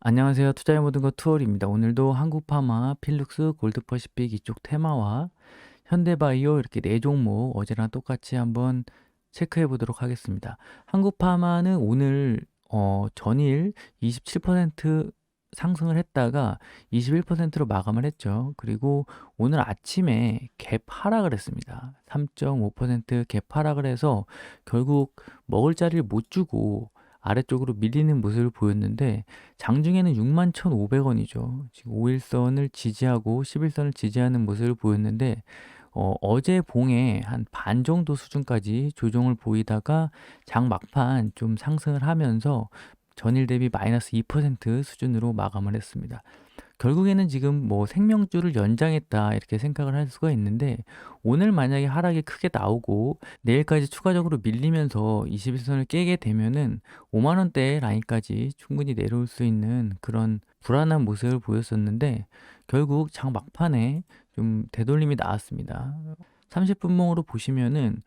안녕하세요. 투자의 모든 것 투어리입니다. 오늘도 한국파마, 필룩스, 골드퍼시픽 이쪽 테마와 현대바이오 이렇게 네 종목 어제랑 똑같이 한번 체크해 보도록 하겠습니다. 한국파마는 오늘 전일 27% 상승을 했다가 21%로 마감을 했죠. 그리고 오늘 아침에 갭 하락을 했습니다. 3.5% 갭 하락을 해서 결국 먹을 자리를 못 주고 아래쪽으로 밀리는 모습을 보였는데 장중에는 61,500원이죠. 지금 5일선을 지지하고 11선을 지지하는 모습을 보였는데 어제 봉에 한 반 정도 수준까지 조정을 보이다가 장 막판 좀 상승을 하면서 전일 대비 마이너스 2% 수준으로 마감을 했습니다. 결국에는 지금 뭐 생명줄을 연장했다 이렇게 생각을 할 수가 있는데 오늘 만약에 하락이 크게 나오고 내일까지 추가적으로 밀리면서 21선을 깨게 되면은 5만 원대 라인까지 충분히 내려올 수 있는 그런 불안한 모습을 보였었는데 결국 장 막판에 좀 되돌림이 나왔습니다. 30분봉으로 보시면은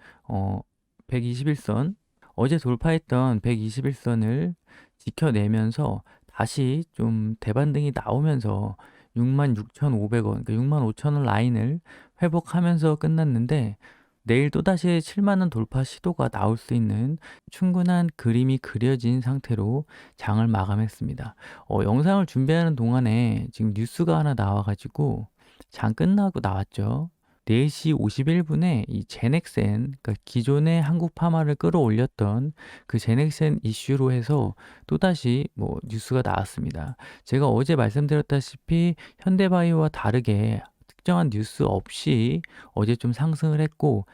121선 어제 돌파했던 121선을 지켜내면서 다시 좀 대반등이 나오면서 66,500원, 그러니까 65,000원 라인을 회복하면서 끝났는데 내일 또다시 7만 원 돌파 시도가 나올 수 있는 충분한 그림이 그려진 상태로 장을 마감했습니다. 영상을 준비하는 동안에 지금 뉴스가 하나 나와가지고 장 끝나고 나왔죠. 4시 51분에 이 제넥센, 그러니까 기존의 한국 파마를 끌어올렸던 그 제넥센 이슈로 해서 또다시 뭐 뉴스가 나왔습니다. 제가 어제 말씀드렸다시피 현대바이오와 다르게 특정한 뉴스 없이 어제 좀 상승을 했고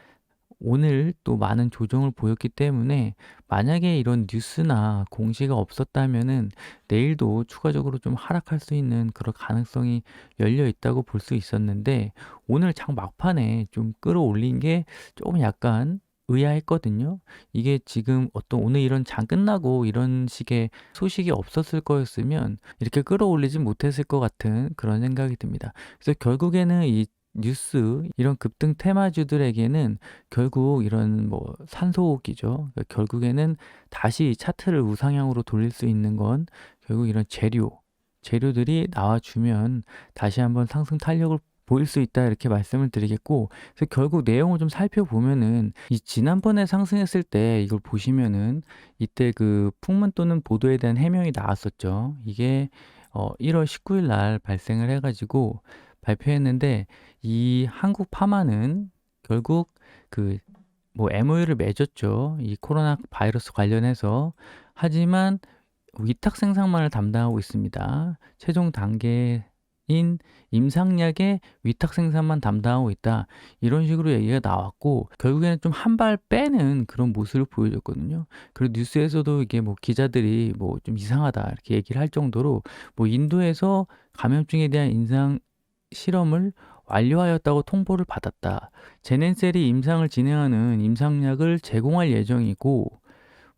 오늘 또 많은 조정을 보였기 때문에 만약에 이런 뉴스나 공시가 없었다면은 내일도 추가적으로 좀 하락할 수 있는 그런 가능성이 열려 있다고 볼 수 있었는데 오늘 장 막판에 좀 끌어올린 게 조금 약간 의아했거든요. 이게 지금 어떤 오늘 이런 장 끝나고 이런 식의 소식이 없었을 거였으면 이렇게 끌어올리지 못했을 것 같은 그런 생각이 듭니다. 그래서 결국에는 이 뉴스 이런 급등 테마주들에게는 결국 이런 뭐 산소호흡기죠. 그러니까 결국에는 다시 차트를 우상향으로 돌릴 수 있는 건 결국 이런 재료들이 나와주면 다시 한번 상승 탄력을 보일 수 있다 이렇게 말씀을 드리겠고 그래서 결국 내용을 좀 살펴보면은 이 지난번에 상승했을 때 이걸 보시면은 이때 그 풍문 또는 보도에 대한 해명이 나왔었죠. 이게 1월 19일 날 발생을 해가지고 발표했는데 이 한국 파마는 결국 그 뭐 MOU를 맺었죠. 이 코로나 바이러스 관련해서. 하지만 위탁 생산만을 담당하고 있습니다. 최종 단계인 임상약의 위탁 생산만 담당하고 있다. 이런 식으로 얘기가 나왔고 결국에는 좀 한 발 빼는 그런 모습을 보여줬거든요. 그리고 뉴스에서도 이게 뭐 기자들이 뭐 좀 이상하다 이렇게 얘기를 할 정도로 뭐 인도에서 감염증에 대한 임상 실험을 완료하였다고 통보를 받았다. 제넨셀이 임상을 진행하는 임상약을 제공할 예정이고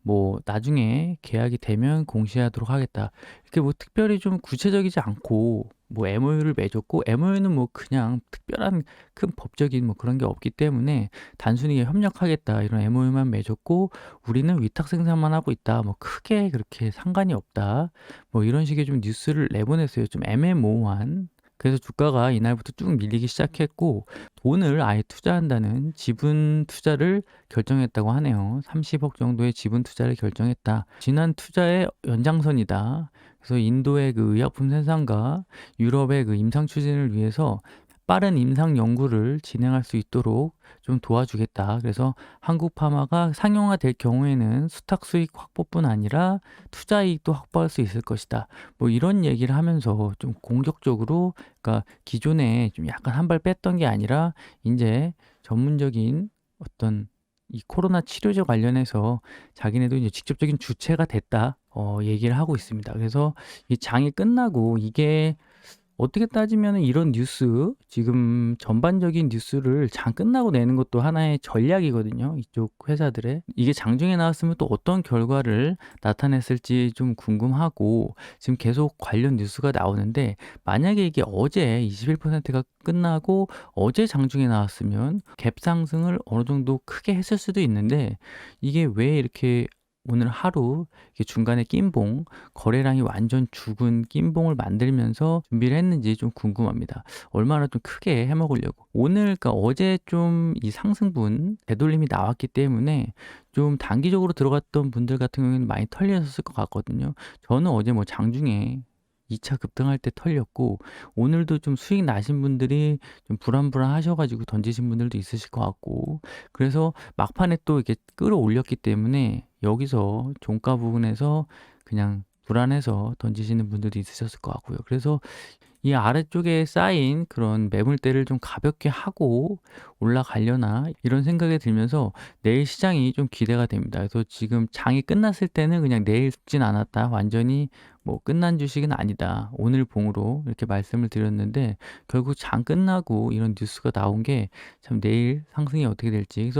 뭐 나중에 계약이 되면 공시하도록 하겠다. 이렇게 뭐 특별히 좀 구체적이지 않고 뭐 MOU를 맺었고 MOU는 뭐 그냥 특별한 큰 법적인 뭐 그런 게 없기 때문에 단순히 협력하겠다 이런 MOU만 맺었고 우리는 위탁 생산만 하고 있다. 뭐 크게 그렇게 상관이 없다. 뭐 이런 식의 좀 뉴스를 내보냈어요. 좀 애매모호한. 그래서 주가가 이날부터 쭉 밀리기 시작했고 돈을 아예 투자한다는 지분 투자를 결정했다고 하네요. 30억 정도의 지분 투자를 결정했다. 지난 투자의 연장선이다. 그래서 인도의 그 의약품 생산과 유럽의 그 임상 추진을 위해서 빠른 임상 연구를 진행할 수 있도록 좀 도와주겠다. 그래서 한국 파마가 상용화될 경우에는 수탁 수익 확보뿐 아니라 투자 이익도 확보할 수 있을 것이다. 뭐 이런 얘기를 하면서 좀 공격적으로 그러니까 기존에 좀 약간 한 발 뺐던 게 아니라 이제 전문적인 어떤 이 코로나 치료제 관련해서 자기네도 이제 직접적인 주체가 됐다. 얘기를 하고 있습니다. 그래서 이 장이 끝나고 이게 어떻게 따지면 이런 뉴스, 지금 전반적인 뉴스를 장 끝나고 내는 것도 하나의 전략이거든요. 이쪽 회사들의. 이게 장중에 나왔으면 또 어떤 결과를 나타냈을지 좀 궁금하고 지금 계속 관련 뉴스가 나오는데 만약에 이게 어제 21%가 끝나고 어제 장중에 나왔으면 갭 상승을 어느 정도 크게 했을 수도 있는데 이게 왜 이렇게 오늘 하루 이렇게 중간에 낀봉, 거래량이 완전 죽은 낀봉을 만들면서 준비를 했는지 좀 궁금합니다. 얼마나 좀 크게 해 먹으려고. 오늘 그러니까 어제 좀 이 상승분 되돌림이 나왔기 때문에 좀 단기적으로 들어갔던 분들 같은 경우에는 많이 털렸을 것 같거든요. 저는 어제 뭐 장중에 2차 급등할 때 털렸고, 오늘도 좀 수익 나신 분들이 좀 불안불안하셔 가지고 던지신 분들도 있으실 것 같고, 그래서 막판에 또 이렇게 끌어올렸기 때문에 여기서 종가 부분에서 그냥 불안해서 던지시는 분들도 있으셨을 것 같고요. 그래서 이 아래쪽에 쌓인 그런 매물대를 좀 가볍게 하고 올라가려나 이런 생각이 들면서 내일 시장이 좀 기대가 됩니다. 그래서 지금 장이 끝났을 때는 그냥 내일 죽진 않았다, 완전히 뭐 끝난 주식은 아니다, 오늘 봉으로 이렇게 말씀을 드렸는데, 결국 장 끝나고 이런 뉴스가 나온 게 참 내일 상승이 어떻게 될지.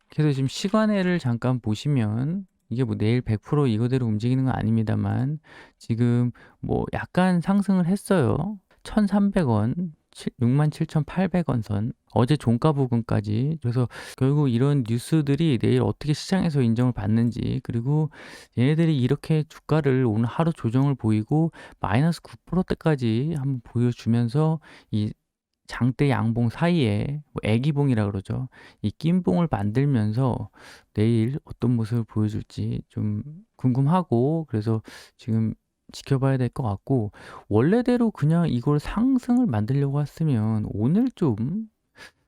그래서 지금 시간외를 잠깐 보시면 이게 뭐 내일 100% 이거대로 움직이는 건 아닙니다만, 지금 뭐 약간 상승을 했어요. 1,300원, 67,800원 선, 어제 종가 부근까지. 그래서 결국 이런 뉴스들이 내일 어떻게 시장에서 인정을 받는지, 그리고 얘네들이 이렇게 주가를 오늘 하루 조정을 보이고 마이너스 9%대까지 한번 보여주면서 이 장대 양봉 사이에 뭐 애기봉이라 그러죠. 이 낀봉을 만들면서 내일 어떤 모습을 보여줄지 좀 궁금하고, 그래서 지금 지켜봐야 될 것 같고, 원래대로 그냥 이걸 상승을 만들려고 했으면 오늘 좀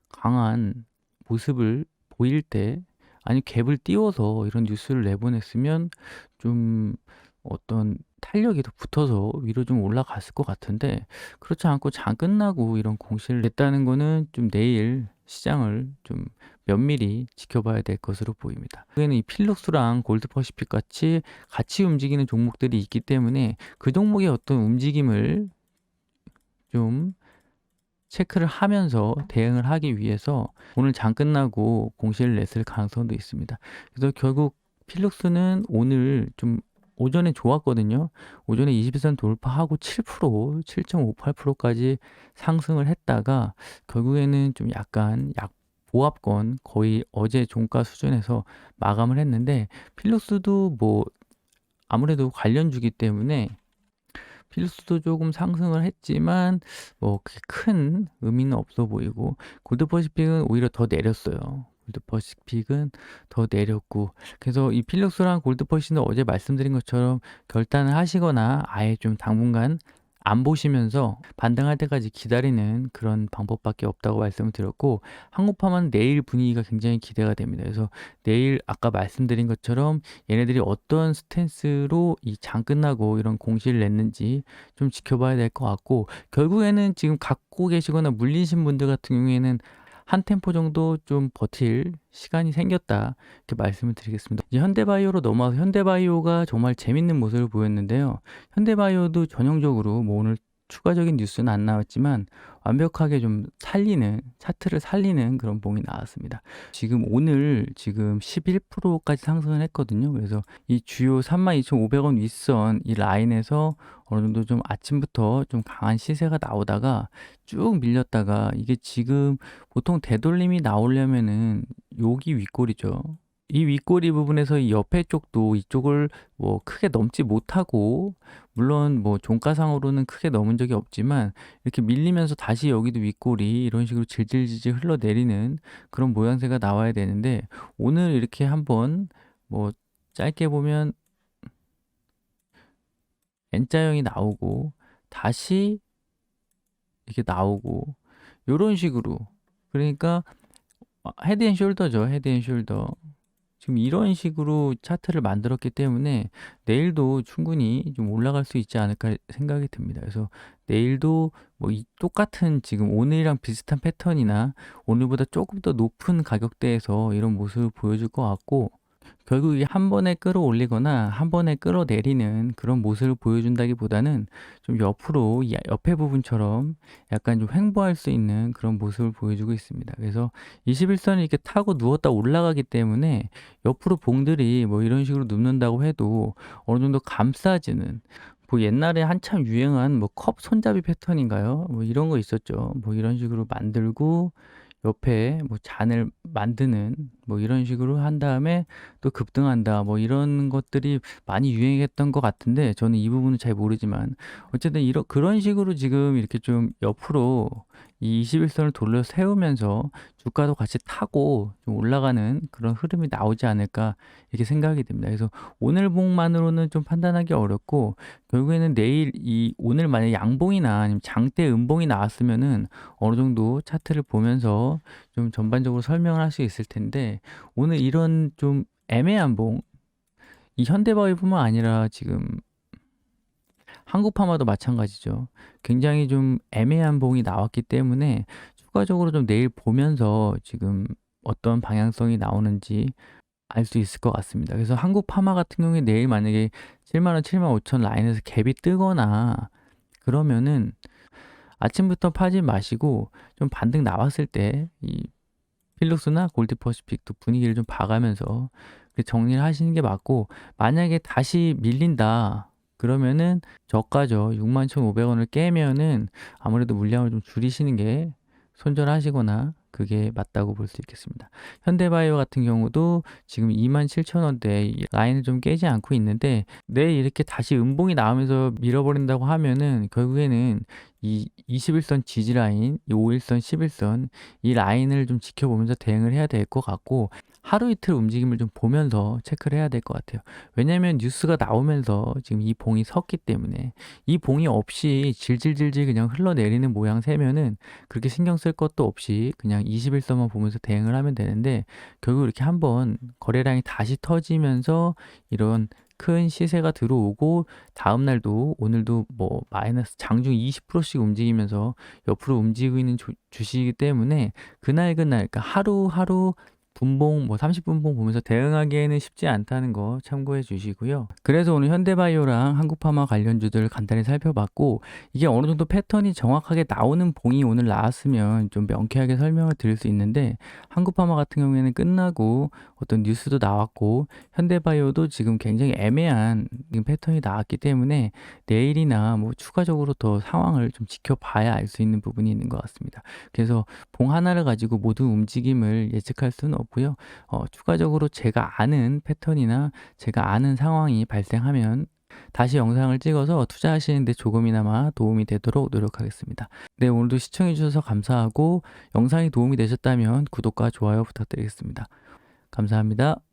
강한 모습을 보일 때, 아니 갭을 띄워서 이런 뉴스를 내보냈으면 좀 어떤 탄력이 더 붙어서 위로 좀 올라갔을 것 같은데, 그렇지 않고 장 끝나고 이런 공시를 냈다는 거는 좀 내일 시장을 좀 면밀히 지켜봐야 될 것으로 보입니다. 여기는 이 필룩스랑 골드퍼시픽 같이 움직이는 종목들이 있기 때문에 그 종목의 어떤 움직임을 좀 체크를 하면서 대응을 하기 위해서 오늘 장 끝나고 공시를 냈을 가능성도 있습니다. 그래서 결국 필룩스는 오늘 좀 오전에 좋았거든요. 오전에 21선 돌파하고 7%, 7.58%까지 상승을 했다가 결국에는 좀 약간 보합권, 거의 어제 종가 수준에서 마감을 했는데, 필룩스도 뭐 아무래도 관련주기 때문에 필수도 조금 상승을 했지만 뭐 그게 큰 의미는 없어 보이고, 골드퍼시픽은 오히려 더 내렸어요. 골드퍼시픽은 더 내렸고, 그래서 이 필력스랑 골드퍼시는 어제 말씀드린 것처럼 결단을 하시거나 아예 좀 당분간 안 보시면서 반등할 때까지 기다리는 그런 방법밖에 없다고 말씀을 드렸고, 한국파만 내일 분위기가 굉장히 기대가 됩니다. 그래서 내일 아까 말씀드린 것처럼 얘네들이 어떤 스탠스로 이 장 끝나고 이런 공시를 냈는지 좀 지켜봐야 될 것 같고, 결국에는 지금 갖고 계시거나 물리신 분들 같은 경우에는 한 템포 정도 좀 버틸 시간이 생겼다, 이렇게 말씀을 드리겠습니다. 이제 현대바이오로 넘어와서 현대바이오가 정말 재밌는 모습을 보였는데요. 현대바이오도 전형적으로 뭐 오늘 추가적인 뉴스는 안 나왔지만 완벽하게 좀 살리는, 차트를 살리는 그런 봉이 나왔습니다. 지금 오늘 지금 11%까지 상승을 했거든요. 그래서 이 주요 32,500원 윗선 이 라인에서 어느 정도 좀 아침부터 좀 강한 시세가 나오다가 쭉 밀렸다가, 이게 지금 보통 되돌림이 나오려면은 여기 윗골이죠. 이 윗꼬리 부분에서 이 옆에 쪽도 이쪽을 뭐 크게 넘지 못하고, 물론 뭐 종가상으로는 크게 넘은 적이 없지만 이렇게 밀리면서 다시 여기도 윗꼬리 이런 식으로 질질질질 흘러내리는 그런 모양새가 나와야 되는데, 오늘 이렇게 한번 뭐 짧게 보면 N자형이 나오고 다시 이렇게 나오고 요런 식으로, 그러니까 헤드앤숄더죠. 헤드앤숄더. 지금 이런 식으로 차트를 만들었기 때문에 내일도 충분히 좀 올라갈 수 있지 않을까 생각이 듭니다. 그래서 내일도 뭐 이 똑같은 지금 오늘이랑 비슷한 패턴이나 오늘보다 조금 더 높은 가격대에서 이런 모습을 보여줄 것 같고, 결국 이게 한 번에 끌어올리거나 한 번에 끌어내리는 그런 모습을 보여준다기보다는 좀 옆으로 이 옆에 부분처럼 약간 좀 횡보할 수 있는 그런 모습을 보여주고 있습니다. 그래서 21선을 이렇게 타고 누웠다 올라가기 때문에 옆으로 봉들이 뭐 이런 식으로 눕는다고 해도 어느 정도 감싸지는, 뭐 옛날에 한참 유행한 뭐 컵 손잡이 패턴인가요? 뭐 이런 거 있었죠. 뭐 이런 식으로 만들고 옆에 뭐 잔을 만드는 뭐 이런 식으로 한 다음에 또 급등한다. 뭐 이런 것들이 많이 유행했던 것 같은데 저는 이 부분은 잘 모르지만 어쨌든 그런 식으로 지금 이렇게 좀 옆으로 이 21선을 돌려 세우면서 주가도 같이 타고 좀 올라가는 그런 흐름이 나오지 않을까 이렇게 생각이 됩니다. 그래서 오늘 봉만으로는 좀 판단하기 어렵고 결국에는 오늘 만약에 양봉이나 아니면 장대 음봉이 나왔으면은 어느 정도 차트를 보면서 좀 전반적으로 설명을 할 수 있을 텐데 오늘 이런 좀 애매한 봉, 이 현대바이오뿐만 아니라 지금 한국파마도 마찬가지죠. 굉장히 좀 애매한 봉이 나왔기 때문에 추가적으로 좀 내일 보면서 지금 어떤 방향성이 나오는지 알 수 있을 것 같습니다. 그래서 한국파마 같은 경우에 내일 만약에 7만 원, 7만 5천 라인에서 갭이 뜨거나 그러면은 아침부터 파지 마시고 좀 반등 나왔을 때 이 필룩스나 골드퍼시픽도 분위기를 좀 봐가면서 정리를 하시는 게 맞고 만약에 다시 밀린다 그러면은 저가죠. 61,500원을 깨면은 아무래도 물량을 좀 줄이시는 게 손절하시거나 그게 맞다고 볼 수 있겠습니다. 현대바이오 같은 경우도 지금 27,000원대 라인을 좀 깨지 않고 있는데 내일 이렇게 다시 음봉이 나오면서 밀어버린다고 하면은 결국에는 이 21선 지지라인, 이 5일선, 11선 이 라인을 좀 지켜보면서 대응을 해야 될 것 같고 하루 이틀 움직임을 좀 보면서 체크를 해야 될 것 같아요. 왜냐면 뉴스가 나오면서 지금 이 봉이 섰기 때문에 이 봉이 없이 질질질질 그냥 흘러내리는 모양새면은 그렇게 신경 쓸 것도 없이 그냥 21선만 보면서 대응을 하면 되는데 결국 이렇게 한번 거래량이 다시 터지면서 이런 큰 시세가 들어오고 다음 날도 오늘도 뭐 마이너스 장중 20%씩 움직이면서 옆으로 움직이고 있는 주식이기 때문에 그날 그러니까 하루하루 분봉 뭐 30분봉 보면서 대응하기에는 쉽지 않다는 거 참고해 주시고요. 그래서 오늘 현대바이오랑 한국파마 관련주들 간단히 살펴봤고 이게 어느 정도 패턴이 정확하게 나오는 봉이 오늘 나왔으면 좀 명쾌하게 설명을 드릴 수 있는데 한국파마 같은 경우에는 끝나고 어떤 뉴스도 나왔고 현대바이오도 지금 굉장히 애매한 패턴이 나왔기 때문에 내일이나 뭐 추가적으로 더 상황을 좀 지켜봐야 알 수 있는 부분이 있는 것 같습니다. 그래서 봉 하나를 가지고 모든 움직임을 예측할 수는 없고요. 추가적으로 제가 아는 패턴이나 제가 아는 상황이 발생하면 다시 영상을 찍어서 투자하시는데 조금이나마 도움이 되도록 노력하겠습니다. 네, 오늘도 시청해 주셔서 감사하고 영상이 도움이 되셨다면 구독과 좋아요 부탁드리겠습니다. 감사합니다.